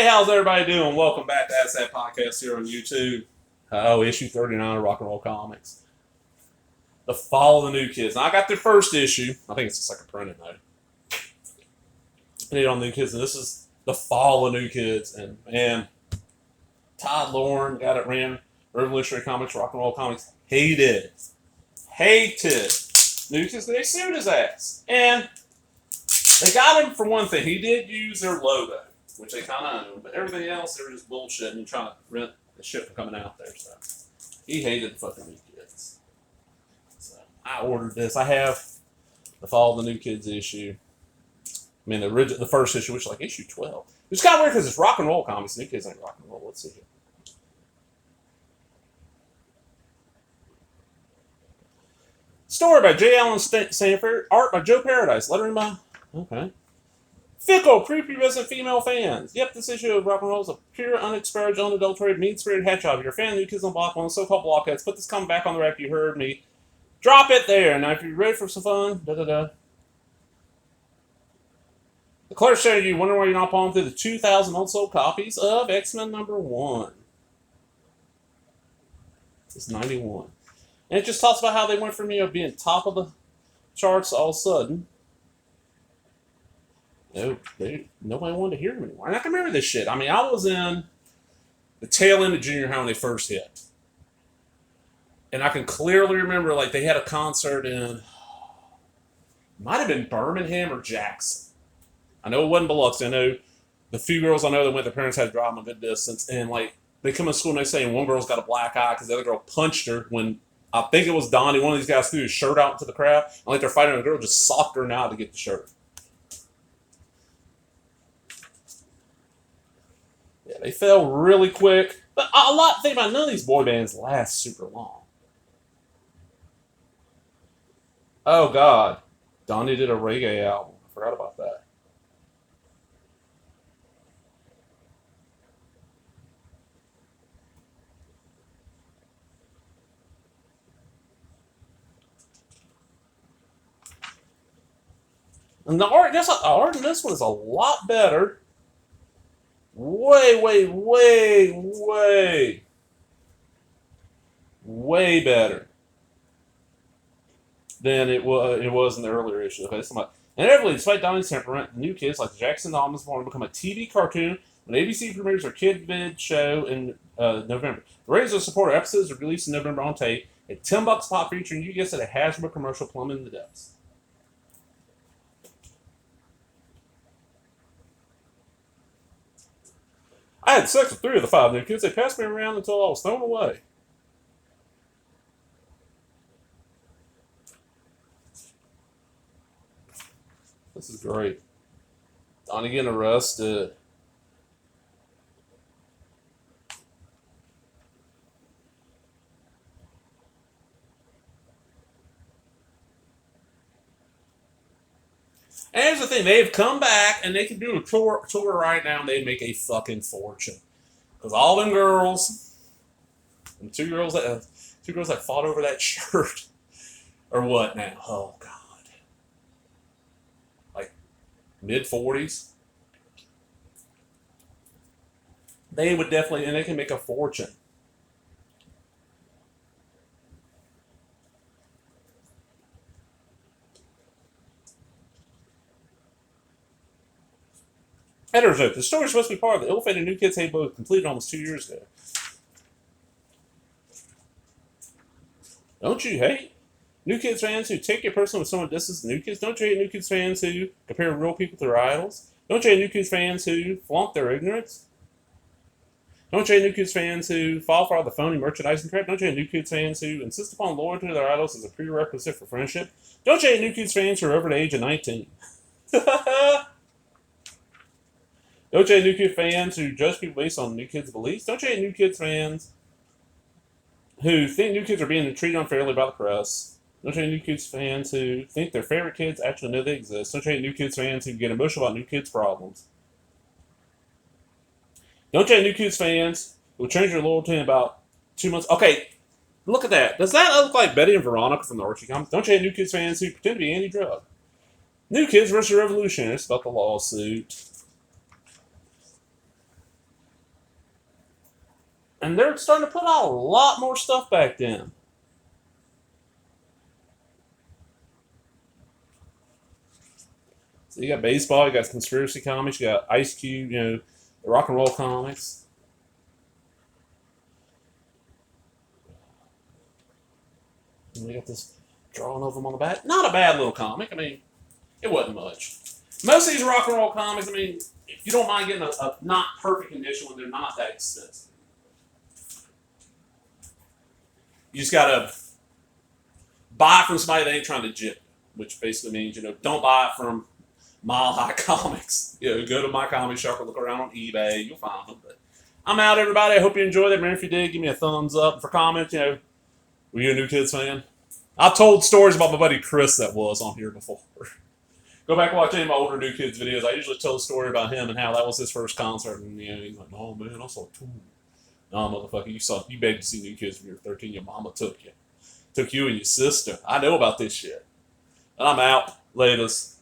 Hey, how's everybody doing? Welcome back to Ask That Podcast here on YouTube. Issue 39 of Rock N Roll Comix. The Fall of the New Kids. Now, I got their first issue. I think it's the second printing, though. I need on New Kids, and this is The Fall of New Kids. And, man, Todd Lauren, guy that ran Revolutionary Comics, Rock N Roll Comix, hated New Kids. They sued his ass. And they got him for one thing. He did use their logo, which they kind of own, but everything else, they were just bullshitting and trying to prevent the shit from coming out there. So he hated the fucking New Kids. So I ordered this. I have the Fall of the New Kids issue. I mean, the first issue, which is like issue 12. It's kind of weird because it's Rock N Roll Comics. New Kids ain't Rock N Roll. Let's see here. Story by J. Allen Sanford. Art by Joe Paradise. Lettering by... Okay. Fickle, prepubescent female fans. Yep, this issue of Rock N Roll is a pure, unexpurged, unadulterated, mean-spirited head job. If you're a fan of New Kids on Block, one of the so-called blockheads, put this comment back on the rack. You heard me. Drop it there. Now, if you're ready for some fun, The clerk said you wonder why you're not palming through the 2,000 unsold copies of X-Men #1. It's 91. And it just talks about how they went from, being top of the charts all of a sudden. Nobody wanted to hear them anymore. And I can remember this shit. I mean, I was in the tail end of junior high when they first hit. And I can clearly remember, like, they had a concert in, might have been Birmingham or Jackson. I know it wasn't Biloxi. I know the few girls I know that went, their parents had to drive them a good distance. And, like, they come to school and they say, one girl's got a black eye because the other girl punched her when, I think it was Donnie, one of these guys threw his shirt out into the crowd. And, like, they're fighting, and the girl just socked her in the eye to get the shirt. Yeah, they fell really quick. But think about it, none of these boy bands last super long. Oh, God. Donnie did a reggae album. I forgot about that. And the art in this one is a lot better. Way better than it was in the earlier issue. Okay, and inevitably, despite Donnie's temperament, the New Kids, like the Jackson Almonds, born to become a TV cartoon when ABC premieres their Kid Vid show in November. The ratings of support episodes are released in November on tape. At $10 pop, featuring, you guessed it, a Hasbro commercial plumbing the depths. I had sex with 3 of the 5 New Kids. They passed me around until I was thrown away. This is great. Donnie getting arrested. And here's the thing, they've come back and they can do a tour right now and they'd make a fucking fortune. Because all them girls, and two girls that fought over that shirt, or what now? Oh, God. Like, mid-40s. They would definitely, and they can make a fortune. Editor's note: the story is supposed to be part of the ill-fated New Kids Hate book completed almost 2 years ago. Don't you hate New Kids fans who take it personally when someone disses New Kids? Don't you hate New Kids fans who compare real people to their idols? Don't you hate New Kids fans who flaunt their ignorance? Don't you hate New Kids fans who fall for all the phony merchandising crap? Don't you hate New Kids fans who insist upon loyalty to their idols as a prerequisite for friendship? Don't you hate New Kids fans who are over the age of 19? Don't you hate New Kids fans who judge people based on New Kids' beliefs? Don't you hate New Kids fans who think New Kids are being treated unfairly by the press? Don't you hate New Kids fans who think their favorite kids actually know they exist? Don't you hate New Kids fans who get emotional about New Kids' problems? Don't you hate New Kids fans who will change their loyalty in about 2 months? Okay, look at that. Does that look like Betty and Veronica from the Archie comics? Don't you hate New Kids fans who pretend to be anti-drug? New Kids versus Revolutionaries about the lawsuit. And they're starting to put out a lot more stuff back then. So you got baseball, you got conspiracy comics, you got Ice Cube, the Rock and Roll Comics. And we got this drawing of them on the back. Not a bad little comic. I mean, it wasn't much. Most of these Rock and Roll comics, I mean, if you don't mind getting a not perfect condition one, they're not that expensive. You just gotta buy from somebody that ain't trying to jip, which basically means, don't buy it from Mile High Comics. Go to my comic shop or look around on eBay. You'll find them. But I'm out, everybody. I hope you enjoyed it. Man, if you did, give me a thumbs up. For comments, were you a New Kids fan? I've told stories about my buddy Chris that was on here before. Go back and watch any of my older New Kids videos. I usually tell a story about him and how that was his first concert. And he's like, "Oh man, I saw two." No, motherfucker, you begged to see New Kids when you were 13. Your mama took you and your sister. I know about this shit. And I'm out. Latest.